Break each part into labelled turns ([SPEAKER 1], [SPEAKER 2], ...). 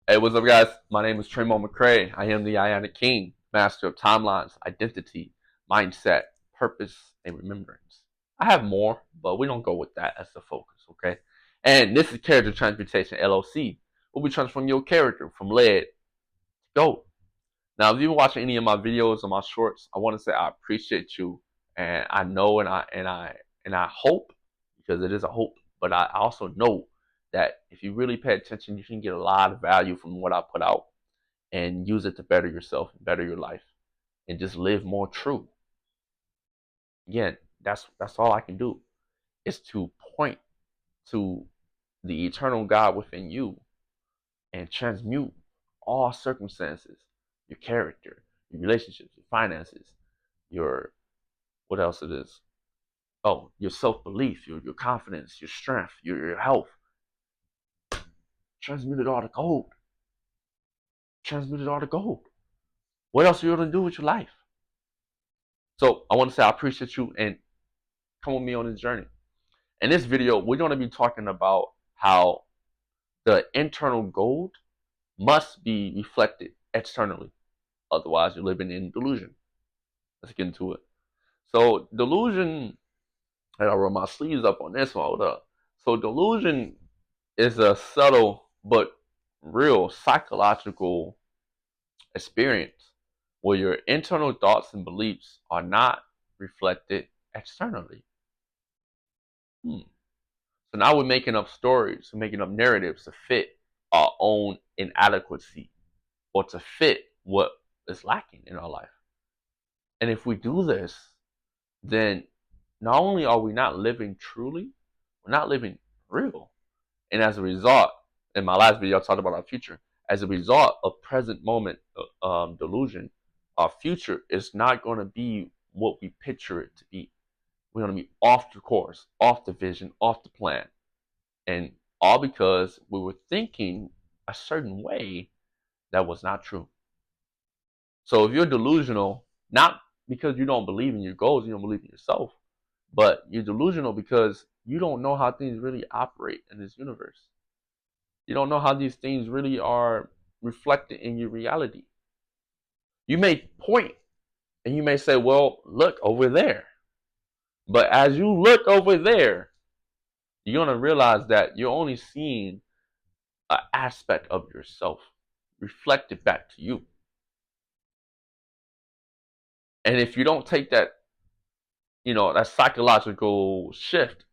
[SPEAKER 1] Hey, what's up, guys? My name is Tremo McCray. I am the Ionic King, master of timelines, identity, mindset, purpose, and remembrance. I have more, but we don't go with that as the focus, okay? And this is Character Transmutation LLC, where we transform your character from lead to gold. Now, if you've been watching any of my videos or my shorts, I want to say I appreciate you, and I know, and I hope, because it is a hope, but I also know that if you really pay attention, you can get a lot of value from what I put out and use it to better yourself, better your life, and just live more true. Again, that's all I can do is to point to the eternal God within you and transmute all circumstances, your character, your relationships, your finances, your what else it is? Oh, your self belief, your confidence, your strength, your health. Transmute it all to gold. Transmute it all to gold. What else are you gonna do with your life? So I want to say I appreciate you and come with me on this journey. In this video, we're going to be talking about how the internal gold must be reflected externally. Otherwise, you're living in delusion. Let's get into it. So, delusion, and I'll roll my sleeves up on this one. Hold up. So, delusion is a subtle but real psychological experience where your internal thoughts and beliefs are not reflected externally. So now we're making up stories, we're making up narratives to fit our own inadequacy or to fit what is lacking in our life. And if we do this, then not only are we not living truly, we're not living real. And as a result, in my last video, I talked about our future. As a result of present moment delusion, our future is not going to be what we picture it to be. We're going to be off the course, off the vision, off the plan. And all because we were thinking a certain way that was not true. So if you're delusional, not because you don't believe in your goals, you don't believe in yourself, but you're delusional because you don't know how things really operate in this universe. You don't know how these things really are reflected in your reality. You may point and you may say, well, look over there. But as you look over there, you're going to realize that you're only seeing an aspect of yourself reflected back to you. And if you don't take that, that psychological shift,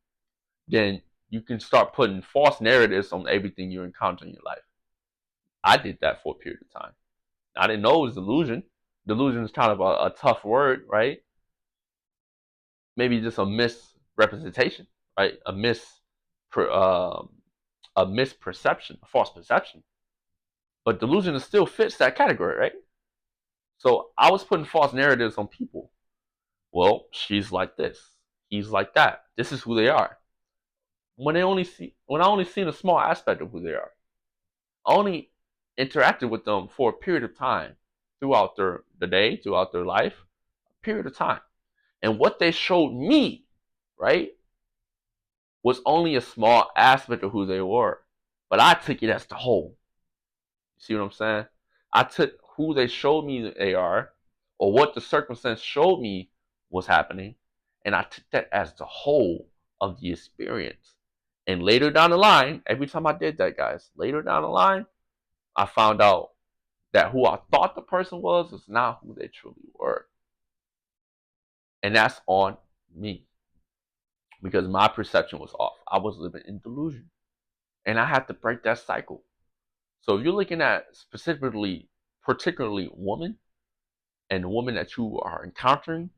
[SPEAKER 1] then you can start putting false narratives on everything you encounter in your life. I did that for a period of time. I didn't know it was delusion. Delusion is kind of a tough word, right? Maybe just a misrepresentation, right? A misperception, a false perception. But delusion still fits that category, right? So I was putting false narratives on people. Well, she's like this, he's like that. This is who they are. When I only seen a small aspect of who they are. I only interacted with them for a period of time throughout the day, throughout their life, a period of time. And what they showed me, right, was only a small aspect of who they were. But I took it as the whole. You see what I'm saying? I took who they showed me that they are, or what the circumstance showed me was happening, and I took that as the whole of the experience. And later down the line, every time I did that, guys, later down the line, I found out that who I thought the person was not who they truly were. And that's on me because my perception was off. I was living in delusion. And I had to break that cycle. So if you're looking at particularly women and the women that you are encountering,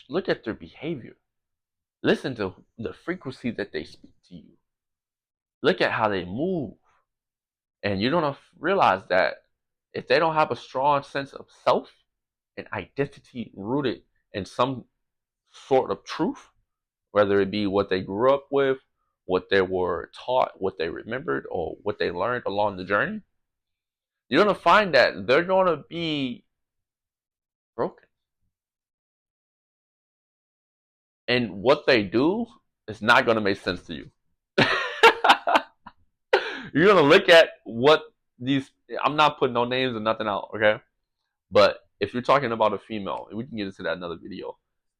[SPEAKER 1] look at their behavior. Listen to the frequency that they speak to you. Look at how they move. And you're going to realize that if they don't have a strong sense of self and identity rooted in some sort of truth, whether it be what they grew up with, what they were taught, what they remembered, or what they learned along the journey, you're going to find that they're going to be broken. And what they do is not going to make sense to you. You're going to look at what these, I'm not putting no names or nothing out, okay? But if you're talking about a female, and we can get into that in another video,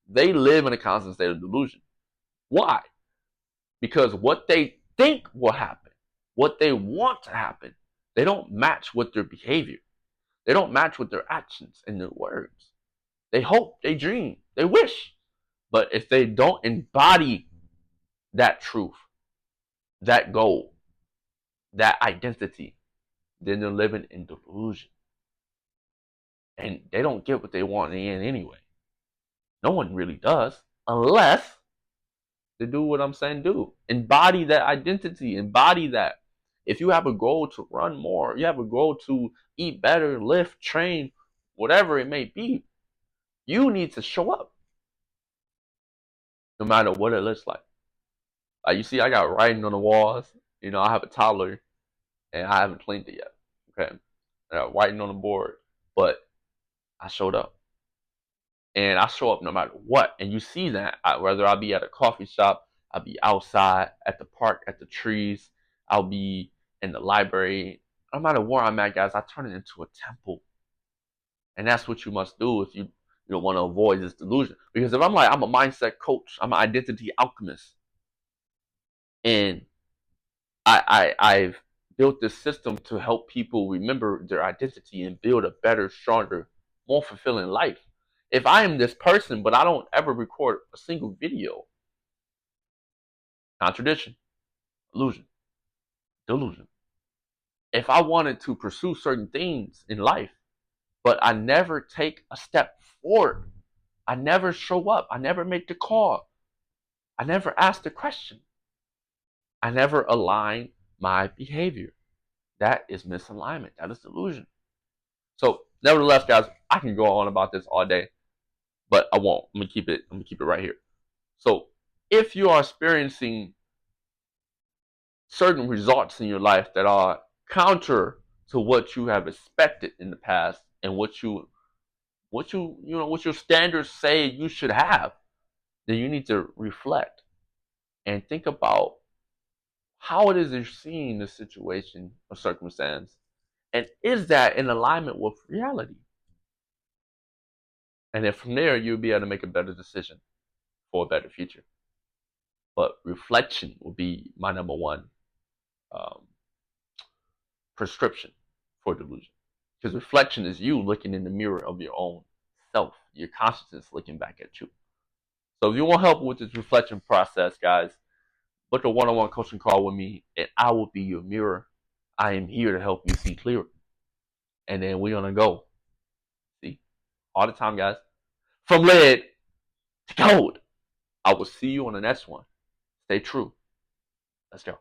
[SPEAKER 1] they live in a constant state of delusion. Why? Because what they think will happen, what they want to happen, they don't match with their behavior. They don't match with their actions and their words. They hope, they dream, they wish. But if they don't embody that truth, that goal, that identity, then they're living in delusion. And they don't get what they want in the end anyway. No one really does, unless they do what I'm saying do. Embody that identity, embody that. If you have a goal to run more, you have a goal to eat better, lift, train, whatever it may be, you need to show up no matter what it looks like. Like you see, I got writing on the walls. You know, I have a toddler and I haven't cleaned it yet. Okay. I got writing on the board, but I showed up. And I show up no matter what. And you see that, whether I be at a coffee shop, I'll be outside, at the park, at the trees, I'll be in the library. No matter where I'm at, guys, I turn it into a temple. And that's what you must do if you don't want to avoid this delusion. Because if I'm like, I'm a mindset coach, I'm an identity alchemist, and I've built this system to help people remember their identity and build a better, stronger, more fulfilling life. If I am this person, but I don't ever record a single video, contradiction, illusion, delusion. If I wanted to pursue certain things in life, but I never take a step forward, I never show up, I never make the call, I never ask the question, I never align my behavior. That is misalignment. That is delusion. So, nevertheless, guys, I can go on about this all day, but I won't. I'm gonna keep it. I'm gonna keep it right here. So, if you are experiencing certain results in your life that are counter to what you have expected in the past and what your standards say you should have, then you need to reflect and think about how it is you're seeing the situation or circumstance, and is that in alignment with reality? And then from there, you'll be able to make a better decision for a better future. But reflection will be my number one um, prescription for delusion. Because reflection is you looking in the mirror of your own self, your consciousness looking back at you. So if you want help with this reflection process, guys, book a one-on-one coaching call with me, and I will be your mirror. I am here to help you see clearer. And then we're going to go. See? All the time, guys. From lead to gold. I will see you on the next one. Stay true. Let's go.